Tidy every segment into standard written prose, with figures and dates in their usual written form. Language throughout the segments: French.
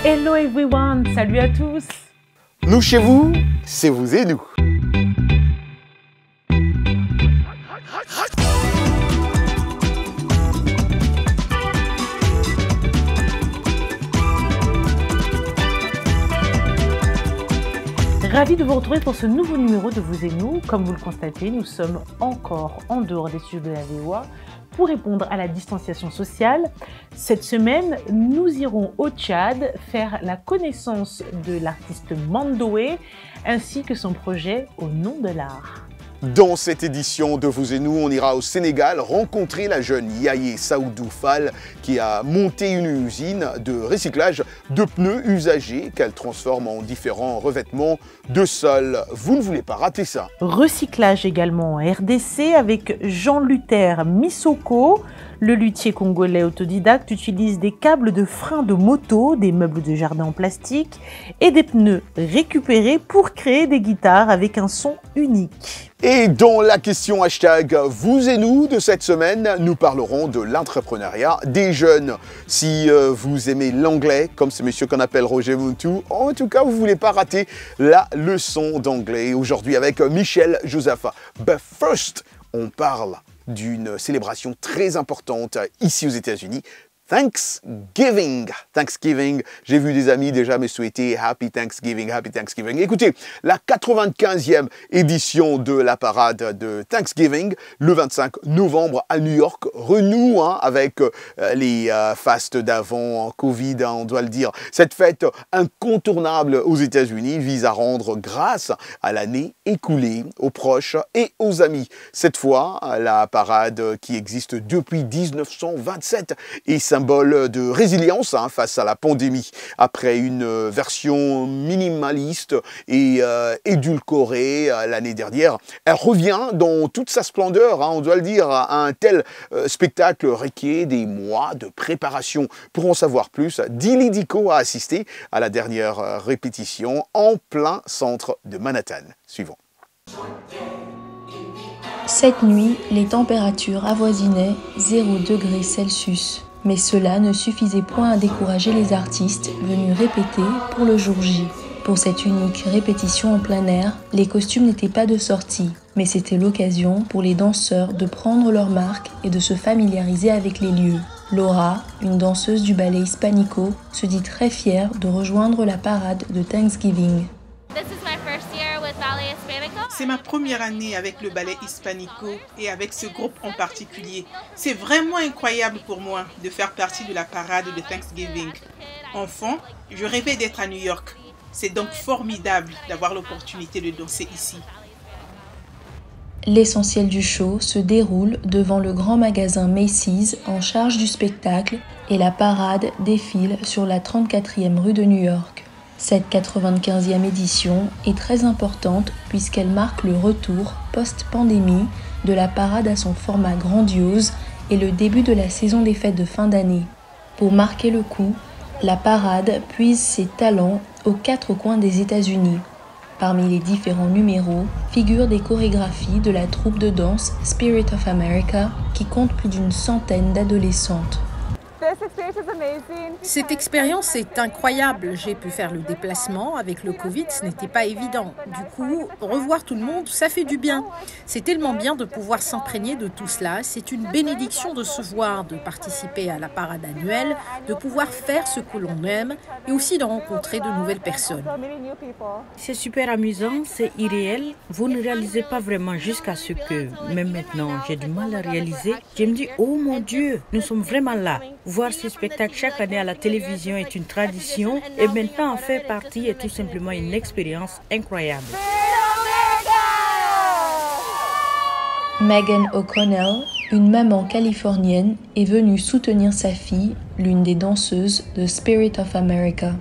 Hello everyone, salut à tous. Nous chez vous, c'est vous et nous. Ravi de vous retrouver pour ce nouveau numéro de Vous et Nous. Comme vous le constatez, nous sommes encore en dehors des studios de la VOA pour répondre à la distanciation sociale. Cette semaine, nous irons au Tchad faire la connaissance de l'artiste Mandoé ainsi que son projet Au nom de l'art. Dans cette édition de Vous et Nous, on ira au Sénégal rencontrer la jeune Yaye Saoudou Fall qui a monté une usine de recyclage de pneus usagés qu'elle transforme en différents revêtements de sol. Vous ne voulez pas rater ça. Recyclage également en RDC avec Jean-Luther Missoko. Le luthier congolais autodidacte utilise des câbles de frein de moto, des meubles de jardin en plastique et des pneus récupérés pour créer des guitares avec un son unique. Et dans la question hashtag Vous et Nous de cette semaine, nous parlerons de l'entrepreneuriat des jeunes. Si vous aimez l'anglais, comme ce monsieur qu'on appelle Roger Moutou, en tout cas, vous ne voulez pas rater la leçon d'anglais aujourd'hui avec Michel Josapha. But first, on parle d'une célébration très importante ici aux États-Unis. Thanksgiving. Thanksgiving. J'ai vu des amis déjà me souhaiter Happy Thanksgiving, Happy Thanksgiving. Écoutez, la 95e édition de la parade de Thanksgiving, le 25 novembre à New York, renoue avec les fastes d'avant Covid, on doit le dire. Cette fête incontournable aux États-Unis vise à rendre grâce à l'année écoulée, aux proches et aux amis. Cette fois, la parade qui existe depuis 1927 est symbole de résilience face à la pandémie. Après une version minimaliste et édulcorée l'année dernière, elle revient dans toute sa splendeur, on doit le dire. Un tel spectacle requiert des mois de préparation. Pour en savoir plus, Dilly Dico a assisté à la dernière répétition en plein centre de Manhattan. Suivons. Cette nuit, les températures avoisinaient 0 degrés Celsius. Mais cela ne suffisait point à décourager les artistes venus répéter pour le jour J. Pour cette unique répétition en plein air, les costumes n'étaient pas de sortie, mais c'était l'occasion pour les danseurs de prendre leur marque et de se familiariser avec les lieux. Laura, une danseuse du ballet Hispanico, se dit très fière de rejoindre la parade de Thanksgiving. C'est ma première année avec le ballet Hispanico et avec ce groupe en particulier. C'est vraiment incroyable pour moi de faire partie de la parade de Thanksgiving. Enfant, je rêvais d'être à New York. C'est donc formidable d'avoir l'opportunité de danser ici. L'essentiel du show se déroule devant le grand magasin Macy's en charge du spectacle et la parade défile sur la 34e rue de New York. Cette 95e édition est très importante puisqu'elle marque le retour post-pandémie de la parade à son format grandiose et le début de la saison des fêtes de fin d'année. Pour marquer le coup, la parade puise ses talents aux 4 coins des États-Unis. Parmi les différents numéros figurent des chorégraphies de la troupe de danse Spirit of America qui compte plus d'une centaine d'adolescentes. Cette expérience est incroyable. J'ai pu faire le déplacement. Avec le Covid, ce n'était pas évident. Du coup, revoir tout le monde, ça fait du bien. C'est tellement bien de pouvoir s'imprégner de tout cela. C'est une bénédiction de se voir, de participer à la parade annuelle, de pouvoir faire ce que l'on aime et aussi de rencontrer de nouvelles personnes. C'est super amusant, c'est irréel. Vous ne réalisez pas vraiment jusqu'à ce que, même maintenant, j'ai du mal à réaliser. Je me dis, oh mon Dieu, nous sommes vraiment là. Voir ce spectacle chaque année à la télévision est une tradition et maintenant en faire partie est tout simplement une expérience incroyable. Megan O'Connell, une maman californienne, est venue soutenir sa fille, l'une des danseuses de Spirit of America.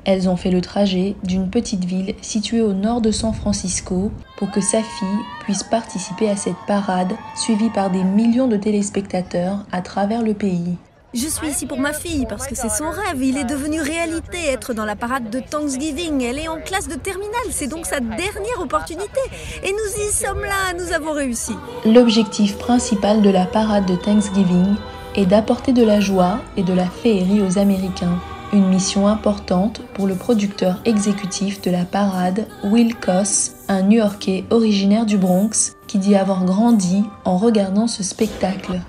Elles ont fait le trajet d'une petite ville située au nord de San Francisco pour que sa fille puisse participer à cette parade suivie par des millions de téléspectateurs à travers le pays. Je suis ici pour ma fille parce que c'est son rêve. Il est devenu réalité, être dans la parade de Thanksgiving. Elle est en classe de terminale, c'est donc sa dernière opportunité. Et nous y sommes là, nous avons réussi. L'objectif principal de la parade de Thanksgiving est d'apporter de la joie et de la féerie aux Américains. Une mission importante pour le producteur exécutif de la parade, Will Koss, un New-Yorkais originaire du Bronx, qui dit avoir grandi en regardant ce spectacle.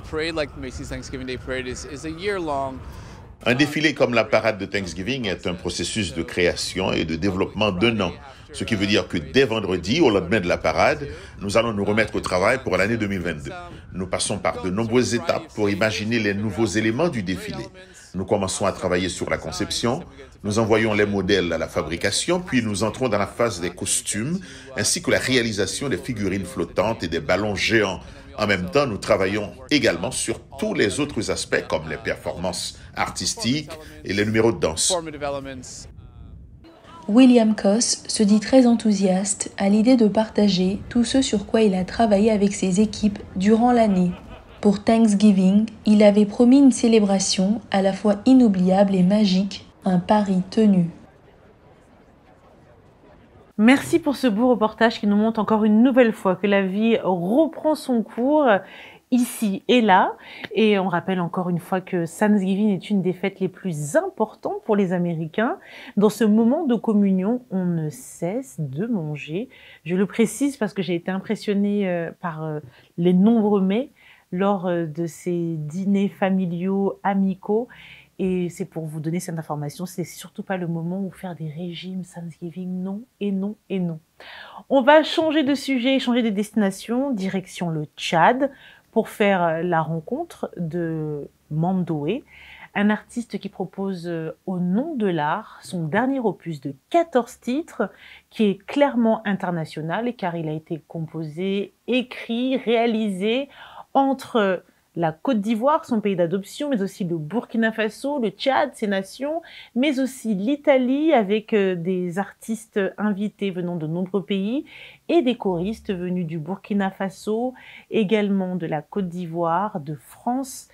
Un défilé comme la parade de Thanksgiving est un processus de création et de développement d'un an. Ce qui veut dire que dès vendredi, au lendemain de la parade, nous allons nous remettre au travail pour l'année 2022. Nous passons par de nombreuses étapes pour imaginer les nouveaux éléments du défilé. Nous commençons à travailler sur la conception, nous envoyons les modèles à la fabrication, puis nous entrons dans la phase des costumes, ainsi que la réalisation des figurines flottantes et des ballons géants. En même temps, nous travaillons également sur tous les autres aspects comme les performances artistiques et les numéros de danse. William Koss se dit très enthousiaste à l'idée de partager tout ce sur quoi il a travaillé avec ses équipes durant l'année. Pour Thanksgiving, il avait promis une célébration à la fois inoubliable et magique, un pari tenu. Merci pour ce beau reportage qui nous montre encore une nouvelle fois que la vie reprend son cours ici et là. Et on rappelle encore une fois que Thanksgiving est une des fêtes les plus importantes pour les Américains. Dans ce moment de communion, on ne cesse de manger. Je le précise parce que j'ai été impressionnée par les nombreux mets lors de ces dîners familiaux, amicaux. Et c'est pour vous donner cette information, c'est surtout pas le moment où faire des régimes Thanksgiving, non et non et non. On va changer de sujet, changer de destination, direction le Tchad, pour faire la rencontre de Mandoé, un artiste qui propose Au nom de l'art son dernier opus de 14 titres, qui est clairement international, car il a été composé, écrit, réalisé entre la Côte d'Ivoire, son pays d'adoption, mais aussi le Burkina Faso, le Tchad, ses nations, mais aussi l'Italie avec des artistes invités venant de nombreux pays et des choristes venus du Burkina Faso, également de la Côte d'Ivoire, de France.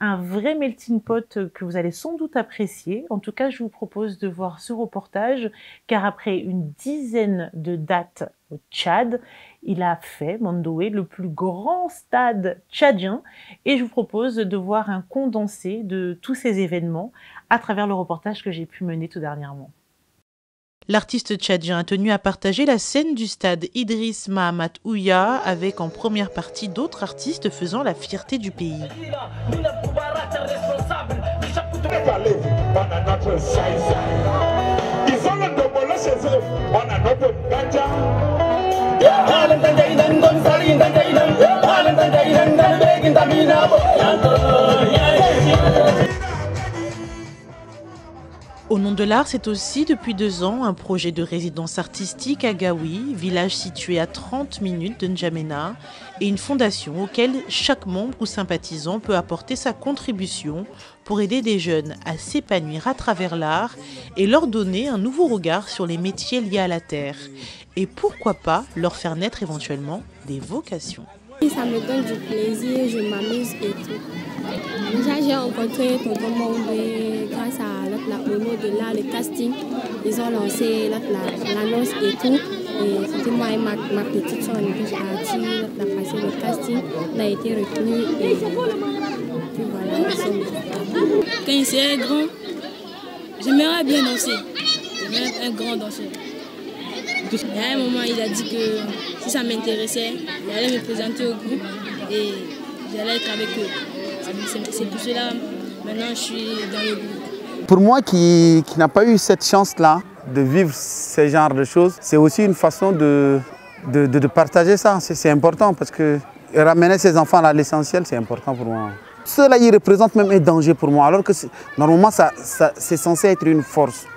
Un vrai melting pot que vous allez sans doute apprécier. En tout cas, je vous propose de voir ce reportage, car après une dizaine de dates au Tchad, il a fait, Mandoé, le plus grand stade tchadien. Et je vous propose de voir un condensé de tous ces événements à travers le reportage que j'ai pu mener tout dernièrement. L'artiste tchadien a tenu à partager la scène du stade Idriss Mahamat Ouya avec en première partie d'autres artistes faisant la fierté du pays. Au nom de l'art, c'est aussi depuis 2 ans un projet de résidence artistique à Gaoui, village situé à 30 minutes de N'Djamena, et une fondation auquel chaque membre ou sympathisant peut apporter sa contribution pour aider des jeunes à s'épanouir à travers l'art et leur donner un nouveau regard sur les métiers liés à la terre. Et pourquoi pas leur faire naître éventuellement des vocations. Ça me donne du plaisir, je m'amuse et tout. Déjà, j'ai rencontré Tonton Mandé grâce à la promo de là, le casting. Ils ont lancé l'annonce et tout. Et c'était moi et ma petite soeur, on était partis, on a passé le casting, on a été retenus et puis voilà, quand il serait grand, j'aimerais bien danser. J'aimerais un grand danseur. Et à un moment, il a dit que si ça m'intéressait, il allait me présenter au groupe et j'allais être avec eux. C'est pour cela, maintenant, je suis dans le groupe. Pour moi qui n'a pas eu cette chance-là de vivre ce genre de choses, c'est aussi une façon de partager ça. C'est important parce que ramener ses enfants à l'essentiel, c'est important pour moi. Cela, ils représentent même un danger pour moi, alors que normalement, c'est censé être une force.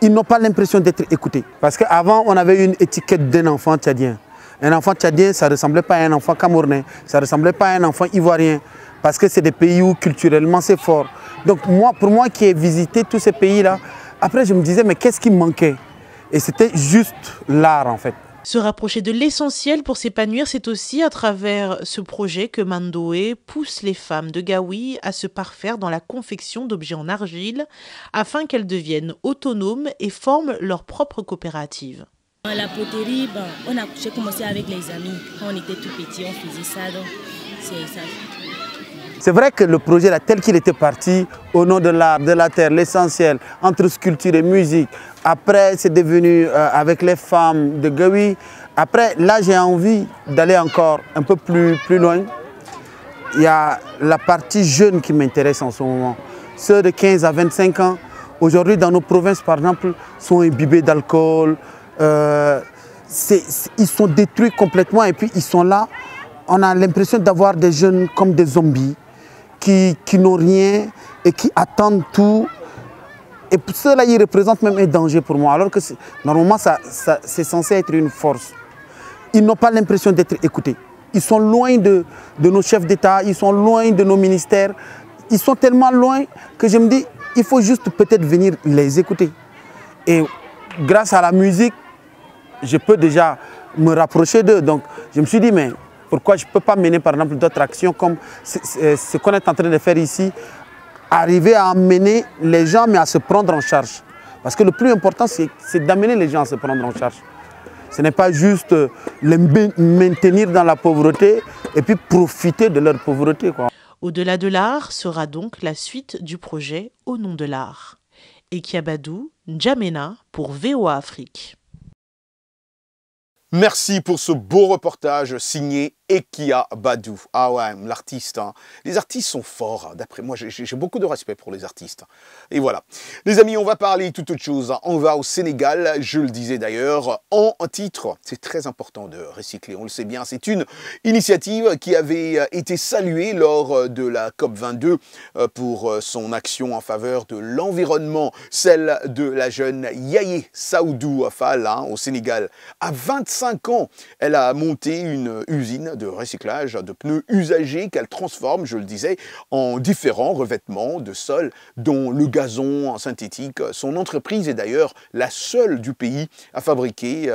Ils n'ont pas l'impression d'être écoutés. Parce qu'avant, on avait une étiquette d'un enfant tchadien. Un enfant tchadien, ça ne ressemblait pas à un enfant camerounais, ça ne ressemblait pas à un enfant ivoirien. Parce que c'est des pays où culturellement c'est fort. Donc pour moi qui ai visité tous ces pays-là, après je me disais mais qu'est-ce qui me manquait? Et c'était juste l'art en fait. Se rapprocher de l'essentiel pour s'épanouir, c'est aussi à travers ce projet que Mandoé pousse les femmes de Gaoui à se parfaire dans la confection d'objets en argile afin qu'elles deviennent autonomes et forment leur propre coopérative. La poterie, j'ai commencé avec les amis. Quand on était tout petits, on faisait ça. Donc C'est vrai que le projet là, tel qu'il était parti, au nom de l'art, de la terre, l'essentiel, entre sculpture et musique, après c'est devenu avec les femmes de Gawi. Après, là j'ai envie d'aller encore un peu plus loin. Il y a la partie jeune qui m'intéresse en ce moment. Ceux de 15 à 25 ans, aujourd'hui dans nos provinces par exemple, sont imbibés d'alcool. Ils sont détruits complètement et puis ils sont là. On a l'impression d'avoir des jeunes comme des zombies qui n'ont rien et qui attendent tout. Et pour cela, ils représentent même un danger pour moi. Alors que normalement, c'est censé être une force. Ils n'ont pas l'impression d'être écoutés. Ils sont loin de nos chefs d'État, ils sont loin de nos ministères. Ils sont tellement loin que je me dis, il faut juste peut-être venir les écouter. Et grâce à la musique, je peux déjà me rapprocher d'eux. Donc je me suis dit, mais pourquoi je ne peux pas mener par exemple d'autres actions comme ce qu'on est en train de faire ici, arriver à amener les gens mais à se prendre en charge. Parce que le plus important, c'est d'amener les gens à se prendre en charge. Ce n'est pas juste les maintenir dans la pauvreté et puis profiter de leur pauvreté, quoi. Au-delà de l'art sera donc la suite du projet Au nom de l'art. Ekia Badou, N'Djamena pour VOA Afrique. Merci pour ce beau reportage signé Ekia Badou. Ah ouais, l'artiste. Hein. Les artistes sont forts. D'après moi, j'ai beaucoup de respect pour les artistes. Et voilà. Les amis, on va parler toute autre chose. On va au Sénégal, je le disais d'ailleurs, en titre. C'est très important de recycler, on le sait bien. C'est une initiative qui avait été saluée lors de la COP22 pour son action en faveur de l'environnement. Celle de la jeune Yaye Saoudou Fall au Sénégal. À 25 ans, elle a monté une usine de recyclage de pneus usagés qu'elle transforme, je le disais, en différents revêtements de sol, dont le gazon synthétique. Son entreprise est d'ailleurs la seule du pays à fabriquer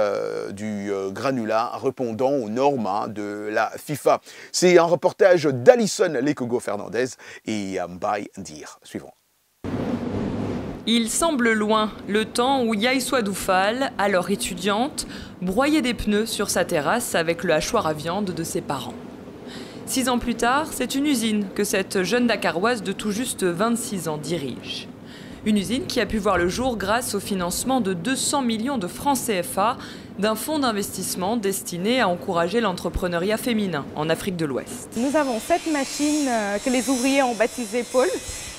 du granulat répondant aux normes de la FIFA. C'est un reportage d'Alison Lekogo Fernandez et Mbaye Ndir. Suivant. Il semble loin le temps où Yaye Saoudou Fall, alors étudiante, broyait des pneus sur sa terrasse avec le hachoir à viande de ses parents. 6 ans plus tard, c'est une usine que cette jeune Dakaroise de tout juste 26 ans dirige. Une usine qui a pu voir le jour grâce au financement de 200 millions de francs CFA d'un fonds d'investissement destiné à encourager l'entrepreneuriat féminin en Afrique de l'Ouest. Nous avons cette machine que les ouvriers ont baptisée Paul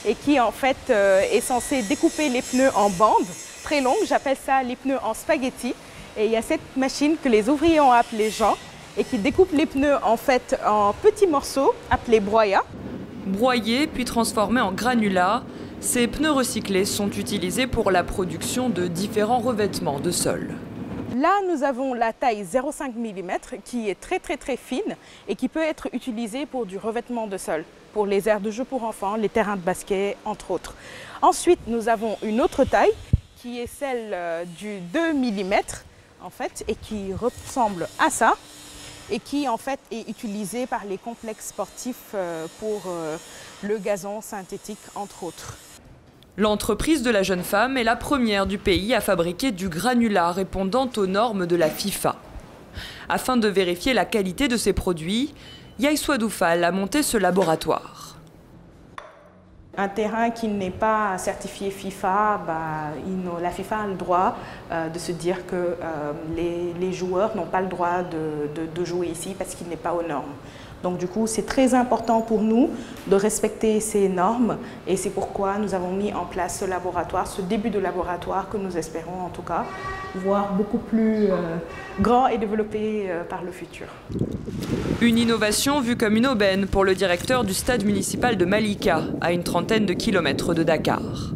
et qui en fait est censée découper les pneus en bandes très longues. J'appelle ça les pneus en spaghetti. Et il y a cette machine que les ouvriers ont appelée Jean et qui découpe les pneus en fait en petits morceaux appelés broyats. Broyés puis transformés en granulats, ces pneus recyclés sont utilisés pour la production de différents revêtements de sol. Là, nous avons la taille 0,5 mm qui est très fine et qui peut être utilisée pour du revêtement de sol, pour les aires de jeu pour enfants, les terrains de basket, entre autres. Ensuite, nous avons une autre taille qui est celle du 2 mm en fait, et qui ressemble à ça et qui en fait est utilisée par les complexes sportifs pour le gazon synthétique, entre autres. L'entreprise de la jeune femme est la première du pays à fabriquer du granulat répondant aux normes de la FIFA. Afin de vérifier la qualité de ses produits, Yaye Saoudou Fall a monté ce laboratoire. Un terrain qui n'est pas certifié FIFA, la FIFA a le droit de se dire que les joueurs n'ont pas le droit de jouer ici parce qu'il n'est pas aux normes. Donc du coup, c'est très important pour nous de respecter ces normes et c'est pourquoi nous avons mis en place ce laboratoire, ce début de laboratoire que nous espérons en tout cas voir beaucoup plus grand et développé par le futur. Une innovation vue comme une aubaine pour le directeur du stade municipal de Malika, à une trentaine de kilomètres de Dakar.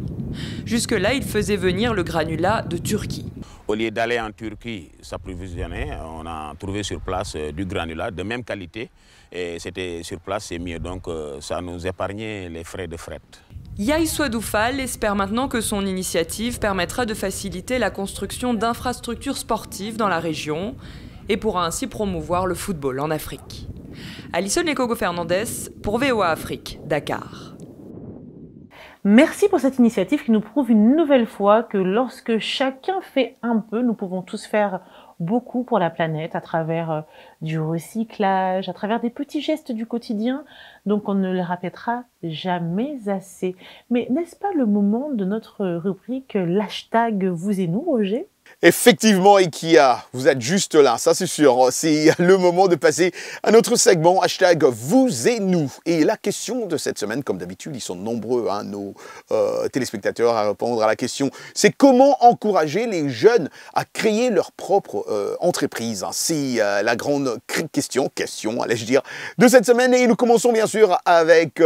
Jusque-là, il faisait venir le granulat de Turquie. Au lieu d'aller en Turquie s'approvisionner, on a trouvé sur place du granulat de même qualité. Et c'était sur place, c'est mieux. Donc ça nous épargnait les frais de fret. Yaye Saoudou Fall espère maintenant que son initiative permettra de faciliter la construction d'infrastructures sportives dans la région et pourra ainsi promouvoir le football en Afrique. Alison Lekogo Fernandez pour VOA Afrique, Dakar. Merci pour cette initiative qui nous prouve une nouvelle fois que lorsque chacun fait un peu, nous pouvons tous faire beaucoup pour la planète à travers du recyclage, à travers des petits gestes du quotidien. Donc on ne le répétera jamais assez. Mais n'est-ce pas le moment de notre rubrique l'hashtag vous et nous, Roger ? Effectivement, Ikia, vous êtes juste là, ça c'est sûr. C'est le moment de passer à notre segment hashtag vous et nous. Et la question de cette semaine, comme d'habitude, ils sont nombreux, hein, nos téléspectateurs à répondre à la question. C'est comment encourager les jeunes à créer leur propre entreprise. C'est la grande question, allais-je dire, de cette semaine. Et nous commençons bien sûr avec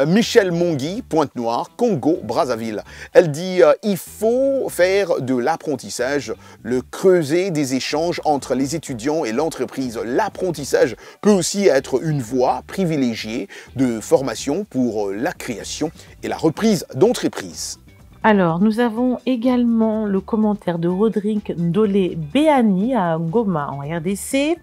Michel Mongui, Pointe-Noire, Congo, Brazzaville. Elle dit il faut faire de l'apprentissage le creuset des échanges entre les étudiants et l'entreprise. L'apprentissage peut aussi être une voie privilégiée de formation pour la création et la reprise d'entreprise. Alors, nous avons également le commentaire de Rodrigue Ndolé Béani à Goma en RDC.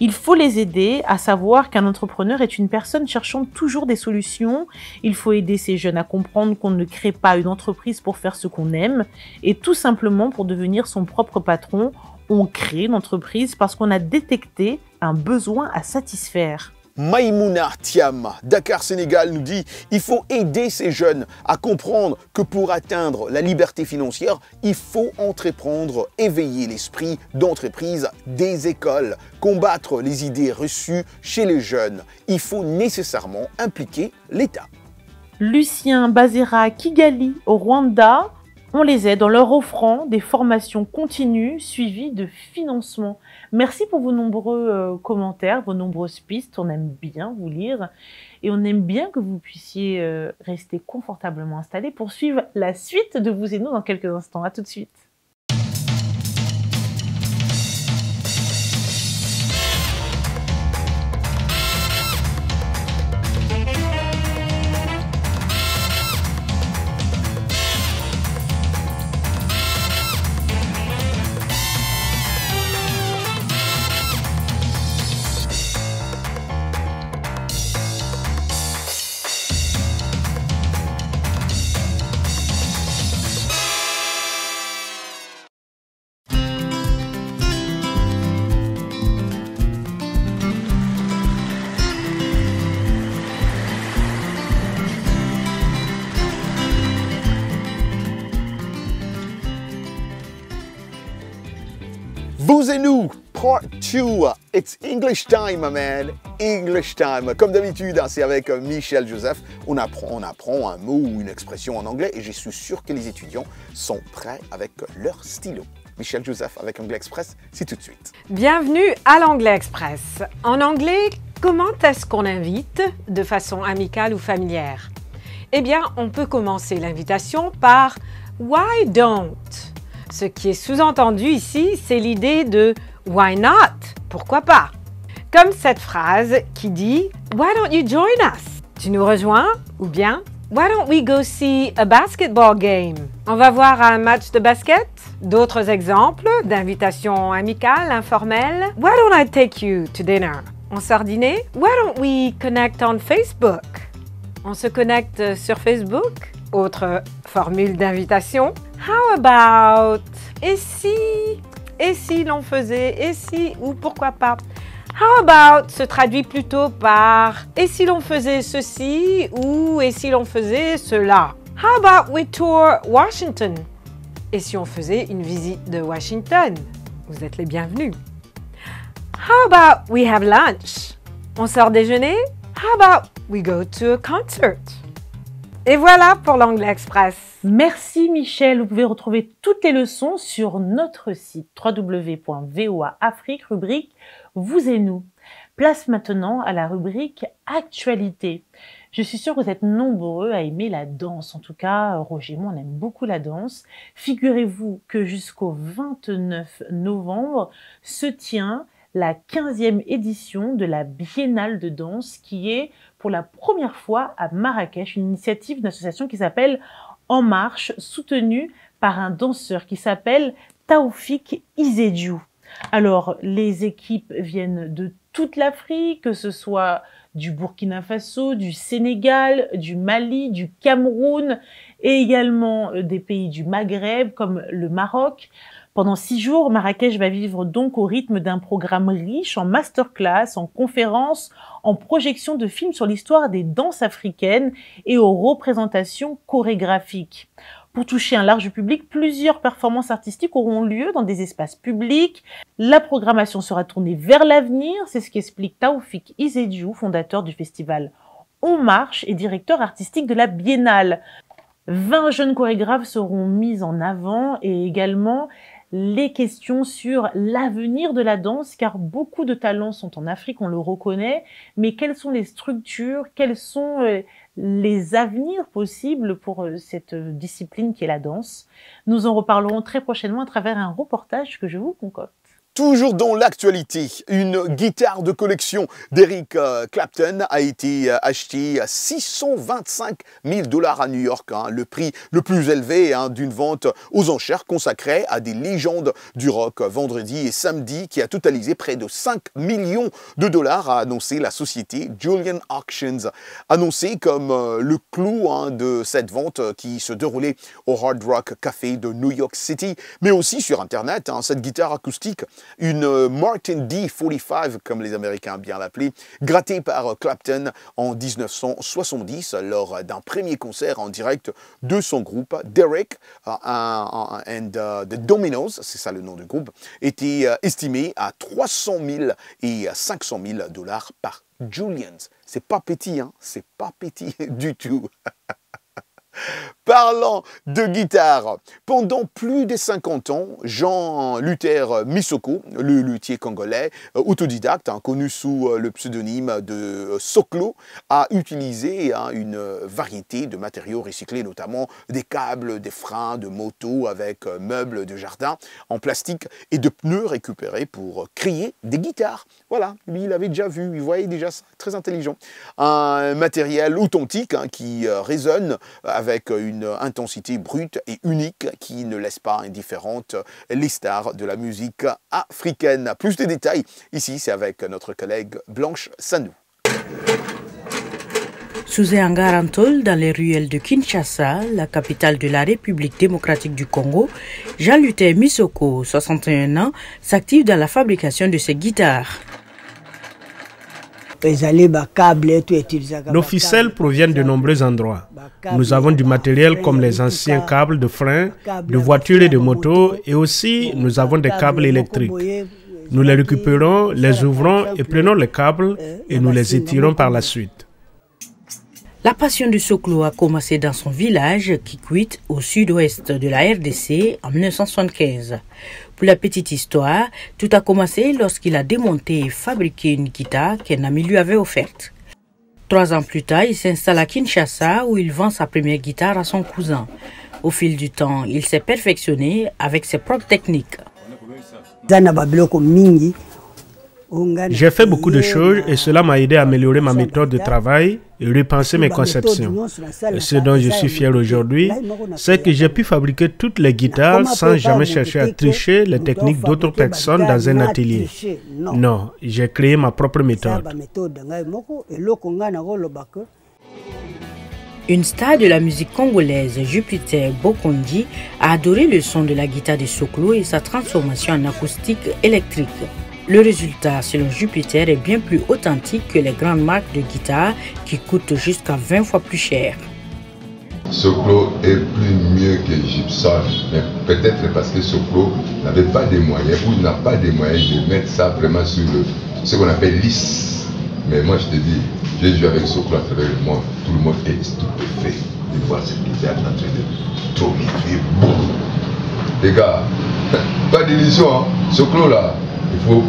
Il faut les aider à savoir qu'un entrepreneur est une personne cherchant toujours des solutions. Il faut aider ces jeunes à comprendre qu'on ne crée pas une entreprise pour faire ce qu'on aime et tout simplement pour devenir son propre patron. On crée une entreprise parce qu'on a détecté un besoin à satisfaire. Maïmouna Thiam, Dakar, Sénégal, nous dit « Il faut aider ces jeunes à comprendre que pour atteindre la liberté financière, il faut entreprendre, éveiller l'esprit d'entreprise des écoles, combattre les idées reçues chez les jeunes. Il faut nécessairement impliquer l'État. » Lucien Bazera, Kigali, au Rwanda, on les aide en leur offrant des formations continues suivies de financement. Merci pour vos nombreux commentaires, vos nombreuses pistes. On aime bien vous lire et on aime bien que vous puissiez rester confortablement installés pour suivre la suite de Vous et nous dans quelques instants. À tout de suite. Vous et nous, part 2, it's English time, my man, English time. Comme d'habitude, c'est avec Michel Joseph, on apprend un mot ou une expression en anglais et je suis sûr que les étudiants sont prêts avec leur stylo. Michel Joseph avec Anglais Express, c'est tout de suite. Bienvenue à l'Anglais Express. En anglais, comment est-ce qu'on invite de façon amicale ou familière? Eh bien, on peut commencer l'invitation par « Why don't ?» Ce qui est sous-entendu ici, c'est l'idée de « Why not ?» Pourquoi pas? Comme cette phrase qui dit « Why don't you join us ?» Tu nous rejoins? Ou bien « Why don't we go see a basketball game ?» On va voir un match de basket? D'autres exemples d'invitations amicales, informelles. « Why don't I take you to dinner ?» On sort dîner? « Why don't we connect on Facebook ?» On se connecte sur Facebook? Autre formule d'invitation. How about? Et si l'on faisait? Et si ou pourquoi pas? How about se traduit plutôt par et si l'on faisait ceci ou et si l'on faisait cela? How about we tour Washington? Et si on faisait une visite de Washington? Vous êtes les bienvenus. How about we have lunch? On sort déjeuner? How about we go to a concert? Et voilà pour l'Anglais Express. Merci Michel, vous pouvez retrouver toutes les leçons sur notre site www.voaafrique, rubrique Vous et nous. Place maintenant à la rubrique Actualité. Je suis sûre que vous êtes nombreux à aimer la danse. En tout cas, Roger et moi, on aime beaucoup la danse. Figurez-vous que jusqu'au 29 novembre se tient la 15e édition de la Biennale de danse qui est pour la première fois à Marrakech, une initiative d'une association qui s'appelle En Marche, soutenue par un danseur qui s'appelle Taoufik Izediou. Alors, les équipes viennent de toute l'Afrique, que ce soit du Burkina Faso, du Sénégal, du Mali, du Cameroun et également des pays du Maghreb comme le Maroc. Pendant 6 jours, Marrakech va vivre donc au rythme d'un programme riche en masterclass, en conférences, en projections de films sur l'histoire des danses africaines et aux représentations chorégraphiques. Pour toucher un large public, plusieurs performances artistiques auront lieu dans des espaces publics. La programmation sera tournée vers l'avenir, c'est ce qu'explique Taoufik Izedjou, fondateur du festival On Marche et directeur artistique de la Biennale. 20 jeunes chorégraphes seront mis en avant et également les questions sur l'avenir de la danse, car beaucoup de talents sont en Afrique, on le reconnaît, mais quelles sont les structures, quels sont les avenirs possibles pour cette discipline qui est la danse? Nous en reparlerons très prochainement à travers un reportage que je vous concocte. Toujours dans l'actualité, une guitare de collection d'Eric Clapton a été achetée à 625 000 $ à New York, le prix le plus élevé d'une vente aux enchères consacrée à des légendes du rock vendredi et samedi, qui a totalisé près de 5 millions de $, a annoncé la société Julian Auctions, annoncé comme le clou de cette vente qui se déroulait au Hard Rock Café de New York City, mais aussi sur Internet. Cette guitare acoustique, une Martin D45, comme les Américains aiment bien l'appeler, grattée par Clapton en 1970 lors d'un premier concert en direct de son groupe. Derek and the Dominos, c'est ça le nom du groupe, était estimé à 300 000 et 500 000 $ par Julians. C'est pas petit, c'est pas petit du tout. Parlant de guitare, pendant plus de 50 ans, Jean-Luther Misoko, le luthier congolais autodidacte, connu sous le pseudonyme de Soklo, a utilisé une variété de matériaux recyclés, notamment des câbles, des freins de moto avec meubles de jardin en plastique et de pneus récupérés pour créer des guitares. Voilà, lui il avait déjà vu, il voyait déjà ça, très intelligent. Un matériel authentique qui résonne avec une intensité brute et unique qui ne laisse pas indifférentes les stars de la musique africaine. Plus de détails ici, c'est avec notre collègue Blanche Sanou. Sous un hangar en tôle dans les ruelles de Kinshasa, la capitale de la République démocratique du Congo, Jean-Luther Misoko, 61 ans, s'active dans la fabrication de ses guitares. Nos ficelles proviennent de nombreux endroits. Nous avons du matériel comme les anciens câbles de frein, de voitures et de motos, et aussi nous avons des câbles électriques. Nous les récupérons, les ouvrons et prenons les câbles et nous les étirons par la suite. La passion du Soklo a commencé dans son village, Kikwit, au sud-ouest de la RDC, en 1975. Pour la petite histoire, tout a commencé lorsqu'il a démonté et fabriqué une guitare qu'un ami lui avait offerte. 3 ans plus tard, il s'installe à Kinshasa où il vend sa première guitare à son cousin. Au fil du temps, il s'est perfectionné avec ses propres techniques. J'ai fait beaucoup de choses et cela m'a aidé à améliorer ma méthode de travail et repenser mes conceptions. Ce dont je suis fier aujourd'hui, c'est que j'ai pu fabriquer toutes les guitares sans jamais chercher à tricher les techniques d'autres personnes dans un atelier. Non, j'ai créé ma propre méthode. Une star de la musique congolaise, Jupiter Bokondi, a adoré le son de la guitare de Soklo et sa transformation en acoustique électrique. Le résultat, selon Jupiter, est bien plus authentique que les grandes marques de guitare qui coûtent jusqu'à 20 fois plus cher. Soklo est plus mieux que Gibson, mais peut-être parce que Soklo n'avait pas des moyens, ou il n'a pas des moyens de mettre ça vraiment sur ce qu'on appelle lisse. Mais moi je te dis, j'ai joué avec Soklo à travers le monde, tout le monde est stupéfait de voir cette guitare en train de tourner, les gars, pas d'illusion, Soklo là. Il faut...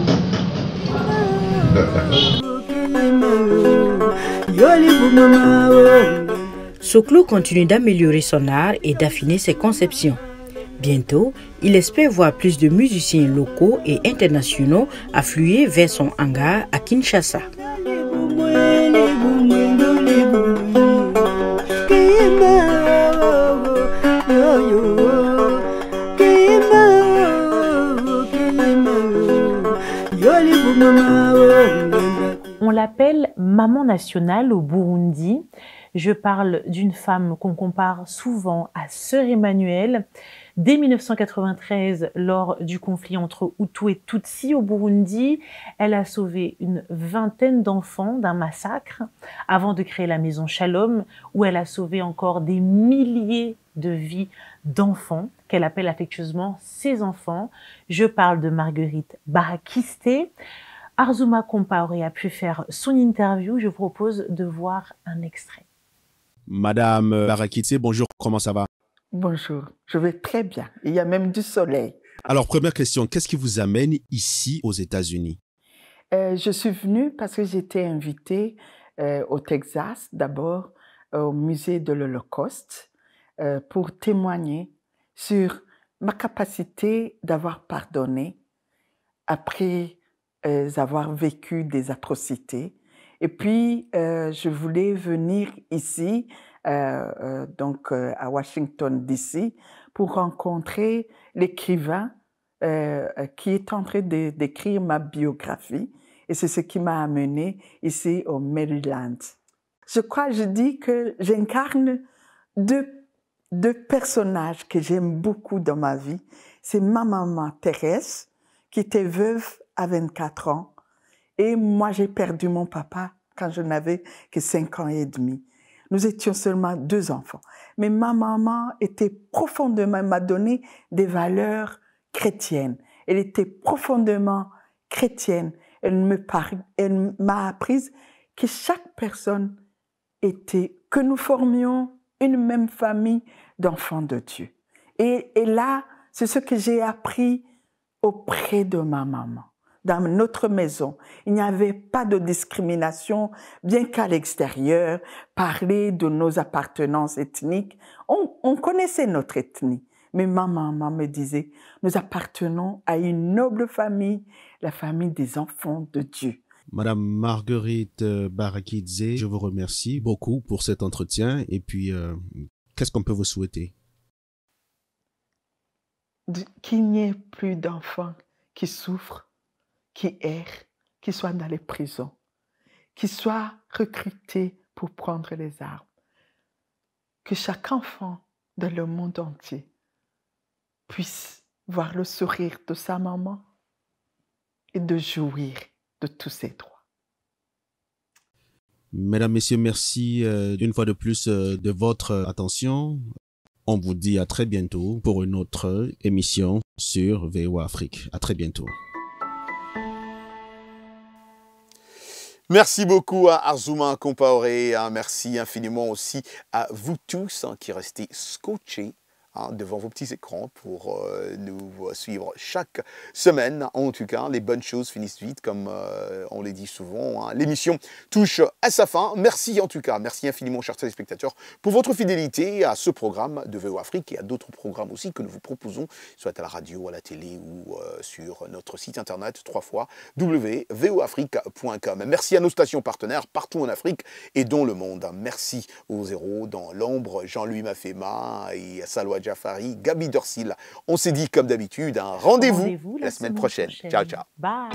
Soklo continue d'améliorer son art et d'affiner ses conceptions. Bientôt, il espère voir plus de musiciens locaux et internationaux affluer vers son hangar à Kinshasa. On l'appelle Maman nationale au Burundi. Je parle d'une femme qu'on compare souvent à Sœur Emmanuelle. Dès 1993, lors du conflit entre Hutus et Tutsis au Burundi, elle a sauvé une vingtaine d'enfants d'un massacre avant de créer la Maison Shalom, où elle a sauvé encore des milliers de vies d'enfants, qu'elle appelle affectueusement ses enfants. Je parle de Marguerite Barakiste. Arzuma Compaoré a pu faire son interview. Je vous propose de voir un extrait. Madame Barakiste, bonjour, comment ça va? Bonjour, je vais très bien. Il y a même du soleil. Alors, première question, qu'est-ce qui vous amène ici aux États-Unis? Je suis venue parce que j'étais invitée au Texas, d'abord au musée de l'Holocauste, pour témoigner sur ma capacité d'avoir pardonné après avoir vécu des atrocités. Et puis, je voulais venir ici, donc à Washington, D.C., pour rencontrer l'écrivain qui est en train d'écrire ma biographie. Et c'est ce qui m'a amené ici au Maryland. Je dis que j'incarne deux personnages que j'aime beaucoup dans ma vie. C'est ma maman Thérèse, qui était veuve à 24 ans. Et moi, j'ai perdu mon papa quand je n'avais que 5 ans et demi. Nous étions seulement 2 enfants. Mais ma maman était profondément, m'a donné des valeurs chrétiennes. Elle était profondément chrétienne. Elle m'a appris que chaque personne que nous formions une même famille d'enfants de Dieu. Et là, c'est ce que j'ai appris auprès de ma maman. Dans notre maison, il n'y avait pas de discrimination, bien qu'à l'extérieur, parler de nos appartenances ethniques, on connaissait notre ethnie. Mais ma maman me disait, nous appartenons à une noble famille, la famille des enfants de Dieu. Madame Marguerite Barakiste, je vous remercie beaucoup pour cet entretien. Et puis, qu'est-ce qu'on peut vous souhaiter? Qu'il n'y ait plus d'enfants qui souffrent, qui errent, qui soient dans les prisons, qui soient recrutés pour prendre les armes. Que chaque enfant dans le monde entier puisse voir le sourire de sa maman et de jouir de tous ses droits. Mesdames, Messieurs, merci une fois de plus de votre attention. On vous dit à très bientôt pour une autre émission sur VOA Afrique. À très bientôt. Merci beaucoup à Arzuma Compaoré. Merci infiniment aussi à vous tous qui restez scotchés devant vos petits écrans pour nous suivre chaque semaine. En tout cas, les bonnes choses finissent vite, comme on les dit souvent. L'émission touche à sa fin. Merci en tout cas, merci infiniment, chers téléspectateurs, pour votre fidélité à ce programme de VOA Afrique et à d'autres programmes aussi que nous vous proposons, soit à la radio, à la télé ou sur notre site internet www.voafrique.com. Merci à nos stations partenaires partout en Afrique et dans le monde. Merci aux héros dans l'ombre, Jean-Louis Mafema et Salwa Jafari, Gabi Dorsil. On s'est dit comme d'habitude, un rendez-vous la semaine prochaine. Ciao, ciao. Bye.